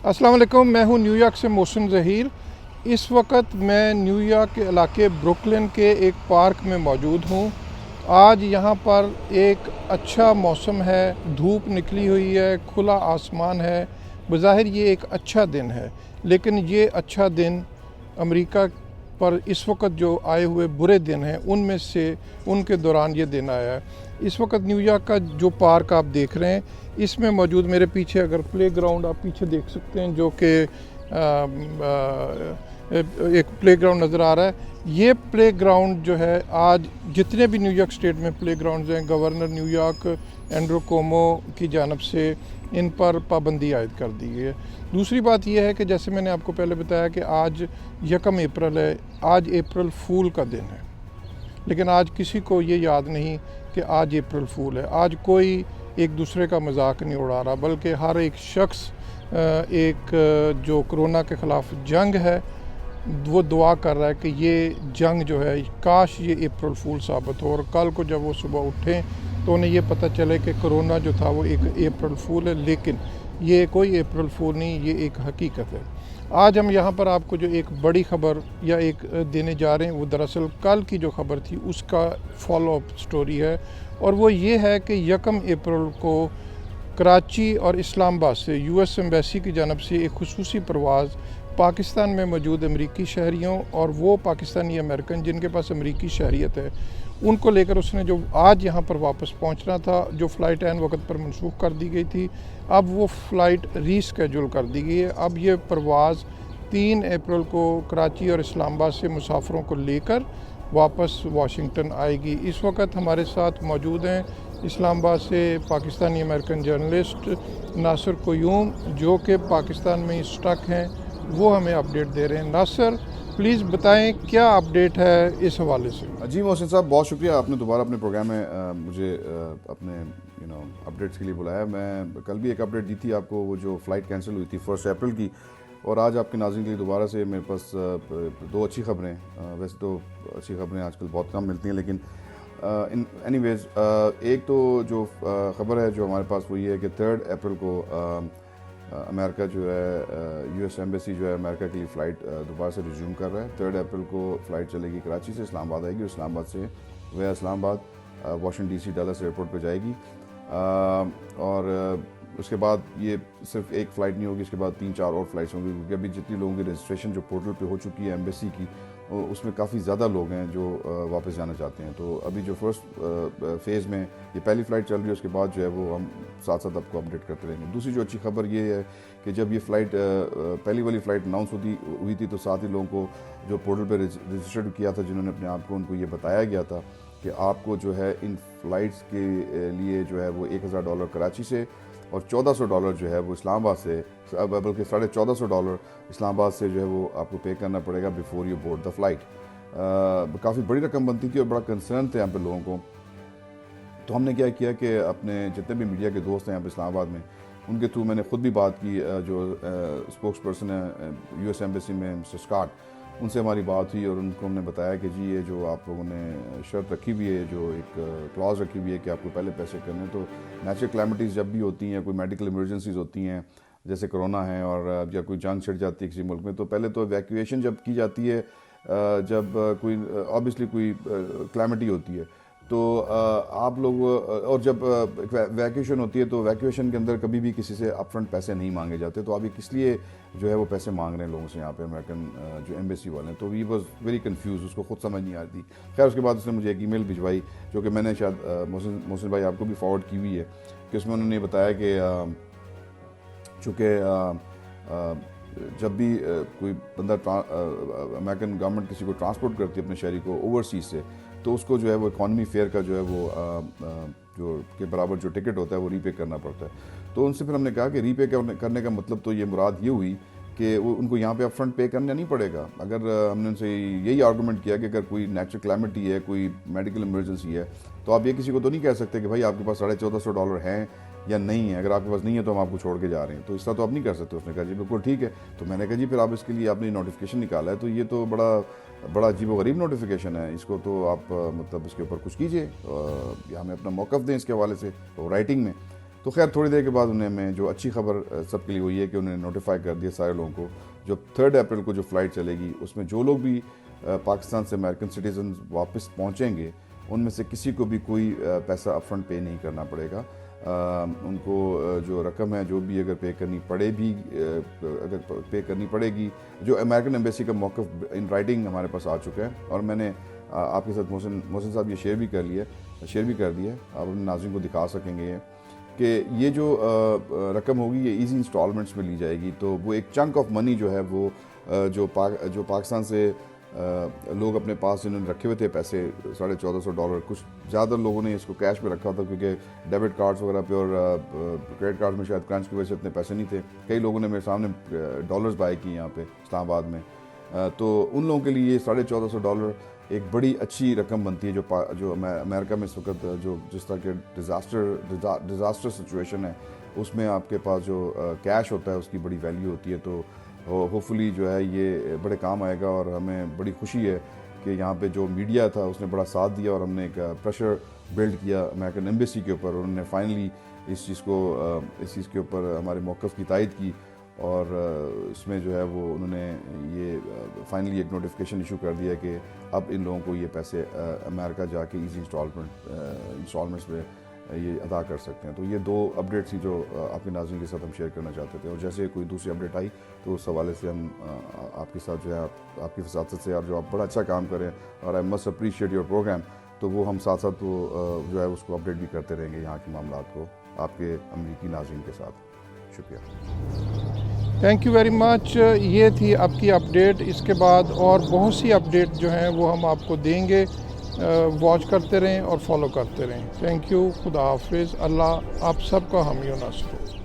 अस्सलाम वालेकुम, मैं हूं न्यूयॉर्क से मोहसिन ज़हीर। इस वक्त मैं न्यूयॉर्क के इलाके ब्रुकलिन के एक पार्क में मौजूद हूं। आज यहां पर एक अच्छा मौसम है, धूप निकली हुई है, खुला आसमान है। बज़ाहिर ये एक अच्छा दिन है, लेकिन ये अच्छा दिन अमेरिका पर इस वक्त जो आए हुए बुरे दिन हैं उनमें से उनके दौरान ये दिन आया है। इस वक्त न्यूयॉर्क का जो पार्क आप देख रहे हैं, इसमें मौजूद मेरे पीछे अगर प्ले ग्राउंड आप पीछे देख सकते हैं, जो कि एक प्ले ग्राउंड नज़र आ रहा है। ये प्ले ग्राउंड जो है, आज जितने भी न्यूयॉर्क स्टेट में प्ले ग्राउंड्स हैं, गवर्नर न्यूयॉर्क एंड्रू कोमो की जानब से इन पर पाबंदी आयद कर दी गई है। दूसरी बात यह है कि जैसे मैंने आपको पहले बताया कि आज 1 अप्रैल है, आज अप्रैल फूल का दिन है, लेकिन आज किसी को ये याद नहीं कि आज अप्रैल फूल है। आज कोई एक दूसरे का मजाक नहीं उड़ा रहा, बल्कि हर एक शख्स एक जो कोरोना के ख़िलाफ़ जंग है वो दुआ कर रहा है कि ये जंग जो है, काश ये अप्रैल फूल साबित हो, और कल को जब वो सुबह उठें तो उन्हें ये पता चले कि कोरोना जो था वो एक अप्रैल फूल है, लेकिन ये कोई अप्रैल फूल नहीं, ये एक हकीकत है। आज हम यहाँ पर आपको जो एक बड़ी ख़बर या एक देने जा रहे हैं, वो दरअसल कल की जो ख़बर थी उसका फॉलो अप स्टोरी है, और वो ये है कि 1 अप्रैल को कराची और इस्लामाबाद से यूएस एम्बेसी की जानब से एक खुसूसी परवाज़ पाकिस्तान में मौजूद अमरीकी शहरियों और वो पाकिस्तानी अमेरिकन जिनके पास अमरीकी शहरियत है, उनको लेकर उसने जो आज यहाँ पर वापस पहुँचना था, जो फ़्लाइट ऐन वक्त पर मनसूख कर दी गई थी, अब वो फ़्लाइट रीस्केड्यूल कर दी गई है। अब ये परवाज़ 3 अप्रैल को कराची और इस्लामाबाद से मुसाफिरों को लेकर वापस वाशिंगटन आएगी। इस वक्त हमारे साथ मौजूद हैं इस्लामाबाद से पाकिस्तानी अमेरिकन जर्नलिस्ट नासिर क़य्यूम, जो कि पाकिस्तान में स्टक हैं, वो हमें अपडेट दे रहे हैं। नासिर, प्लीज़ बताएं क्या अपडेट है इस हवाले से। जी मोहसिन साहब, बहुत शुक्रिया, आपने दोबारा अपने प्रोग्राम में मुझे अपने अपडेट्स के लिए बुलाया। मैं कल भी एक अपडेट दी थी आपको, वो जो फ़्लाइट कैंसिल हुई थी 1 अप्रैल की, और आज आपके नाज़रीन के लिए दोबारा से मेरे पास 2 अच्छी ख़बरें। वैसे तो अच्छी ख़बरें आजकल बहुत कम मिलती हैं, लेकिन एनीवेज़ एक तो जो ख़बर है जो हमारे पास वो ये है कि 3 अप्रैल को अमेरिका जो है, यूएस एम्बेसी जो है अमेरिका के लिए फ़्लाइट दोबारा से रिज्यूम कर रहा है। 3 अप्रैल को फ़्लाइट चलेगी, कराची से इस्लामाबाद आएगी, और इस्लामाबाद से वह Islamabad Washington DC Dallas airport पे जाएगी। और उसके बाद ये सिर्फ एक फ़्लाइट नहीं होगी, इसके बाद 3-4 और फ़्लाइट्स होंगी, क्योंकि अभी जितनी लोगों की रजिस्ट्रेशन जो पोर्टल पे हो चुकी है एम्बेसी की, उसमें काफ़ी ज़्यादा लोग हैं जो वापस जाना चाहते हैं। तो अभी जो फर्स्ट फेज़ में ये पहली फ़्लाइट चल रही है, उसके बाद जो है वो हम साथ साथ आपको अपडेट करते रहेंगे। दूसरी जो अच्छी खबर ये है कि जब ये फ़्लाइट पहली वाली फ़्लाइट अनाउंस हुई थी, तो साथ ही लोगों को जो पोर्टल पर रजिस्टर्ड किया था, जिन्होंने अपने आप को, उनको ये बताया गया था कि आपको जो है इन फ़्लाइट्स के लिए जो है वो $1000 कराची से और $1400 जो है वो इस्लामाबाद से, बल्कि $1450 इस्लामाबाद से जो है वो आपको पे करना पड़ेगा before you board the flight. काफ़ी बड़ी रकम बनती थी और बड़ा कंसर्न थे यहाँ पे लोगों को। तो हमने क्या किया कि अपने जितने भी मीडिया के दोस्त हैं यहाँ पे इस्लामाबाद में, उनके थ्रू मैंने ख़ुद भी बात की, जो स्पोक्स पर्सन है यूएस एम्बेसी में मिस्टर स्कॉट, उनसे हमारी बात हुई, और उनको हमने बताया कि जी ये जो आप लोगों ने शर्त रखी हुई है, जो एक क्लॉज रखी हुई है कि आपको पहले पैसे करने, तो नेचुरल क्लैमिटीज़ जब भी होती हैं, कोई मेडिकल इमरजेंसीज होती हैं, जैसे कोरोना है, और या कोई जंग छिड़ जाती है किसी मुल्क में, तो पहले तो इवैक्यूएशन जब की जाती है, जब कोई ऑब्वियसली कोई क्लैमिटी होती है, तो आप लोग, और जब वैक्यूएशन होती है, तो वैक्यूएशन के अंदर कभी भी किसी से अपफ्रंट पैसे नहीं मांगे जाते। तो अभी किस लिए जो है वो पैसे मांग रहे हैं लोगों से यहाँ पे अमेरिकन जो एम्बेसी वाले हैं, तो वी वॉज वेरी कंफ्यूज, उसको खुद समझ नहीं आती। खैर उसके बाद उसने मुझे एक ईमेल भिजवाई, जो कि मैंने शायद मोहसिन भाई आपको भी फॉरवर्ड की हुई है, कि उसमें उन्होंने बताया कि चूँकि जब भी कोई बंदा अमेरिकन गवर्नमेंट किसी को ट्रांसपोर्ट करती है अपने शहरी को ओवरसीज से, तो उसको जो है वो इकॉनमी फेयर का जो है वो जो के बराबर जो टिकट होता है वो रीपे करना पड़ता है। तो उनसे फिर हमने कहा कि रीपे करने का मतलब तो ये मुराद ये हुई कि वो उनको यहाँ पे अपफ्रंट पे करना नहीं पड़ेगा। अगर हमने उनसे यही आर्गूमेंट किया कि अगर कोई नेचुरल क्लैमिटी है, कोई मेडिकल इमरजेंसी है, तो आप ये किसी को तो नहीं कह सकते कि भाई आपके पास $1450 हैं या नहीं है, अगर आपके पास नहीं है तो हम आपको छोड़ के जा रहे हैं, तो इसका तो आप नहीं कर सकते। उसने कहा जी बिल्कुल ठीक है। तो मैंने कहा जी फिर आप इसके लिए आपने नोटिफिकेशन निकाला है, तो ये तो बड़ा अजीब-व-गरीब नोटिफिकेशन है, इसको तो आप मतलब इसके ऊपर कुछ कीजिए या हमें अपना मौक़िफ़ दें इसके हवाले से, तो राइटिंग में। تو خیر تھوڑی دیر کے بعد انہیں میں جو اچھی خبر سب کے لیے ہوئی ہے کہ انہیں نوٹیفائی کر دیا سارے لوگوں کو، جو 3 اپریل کو جو فلائٹ چلے گی اس میں جو لوگ بھی پاکستان سے امریکن سٹیزنز واپس پہنچیں گے ان میں سے کسی کو بھی کوئی پیسہ اپ فرنٹ پے نہیں کرنا پڑے گا. ان کو جو رقم ہے جو بھی اگر پے کرنی پڑے بھی اگر پے کرنی پڑے گی، جو امریکن ایمبیسی کا موقف ان رائٹنگ ہمارے پاس آ چکا ہے اور میں نے آپ کے ساتھ محسن صاحب یہ شیئر بھی کر دیا ہے، آپ اپنے ناظرین کو دکھا سکیں گے کہ یہ جو رقم ہوگی یہ ایزی انسٹالمنٹس میں لی جائے گی. تو وہ ایک چنک آف منی جو ہے وہ جو پاکستان سے لوگ اپنے پاس انہوں نے رکھے ہوئے تھے پیسے $1450، کچھ زیادہ لوگوں نے اس کو کیش پہ رکھا تھا کیونکہ ڈیبٹ کارڈز وغیرہ پہ اور کریڈٹ کارڈ میں شاید کرنچ کی وجہ سے اتنے پیسے نہیں تھے. کئی لوگوں نے میرے سامنے ڈالرز بائی کی یہاں پہ اسلام آباد میں، تو ان لوگوں کے لیے $1450 ایک بڑی اچھی رقم بنتی ہے جو امریکہ میں اس وقت جس طرح کے ڈیزاسٹر سچویشن ہے اس میں آپ کے پاس جو کیش ہوتا ہے اس کی بڑی ویلیو ہوتی ہے. تو ہوپفلی جو ہے یہ بڑے کام آئے گا اور ہمیں بڑی خوشی ہے کہ یہاں پہ جو میڈیا تھا اس نے بڑا ساتھ دیا اور ہم نے ایک پریشر بلڈ کیا امریکن ایمبیسی کے اوپر. انہوں نے فائنلی اس چیز کے اوپر ہمارے موقف کی تائید کی اور اس میں جو ہے وہ انہوں نے یہ فائنلی ایک نوٹیفیکیشن ایشو کر دیا کہ اب ان لوگوں کو یہ پیسے امریکہ جا کے ایزی انسٹالمنٹس میں یہ ادا کر سکتے ہیں. تو یہ 2 اپڈیٹس تھی جو آپ کے ناظرین کے ساتھ ہم شیئر کرنا چاہتے تھے، اور جیسے کوئی دوسری اپڈیٹ آئی تو اس حوالے سے ہم آپ کے ساتھ جو ہے آپ کی فساست سے اور جو آپ بڑا اچھا کام کریں اور I must appreciate your program, تو وہ ہم ساتھ ساتھ جو ہے اس کو اپڈیٹ بھی کرتے رہیں گے یہاں کے معاملات کو آپ کے امریکی ناظرین کے ساتھ. شکریہ. Thank you very much. یہ تھی آپ کی اپڈیٹ. اس کے بعد اور بہت سی اپڈیٹ جو ہیں وہ ہم آپ کو دیں گے. واچ کرتے رہیں اور فالو کرتے رہیں. Thank you. خدا حافظ. اللہ آپ سب کا حامی و ناصر ہو.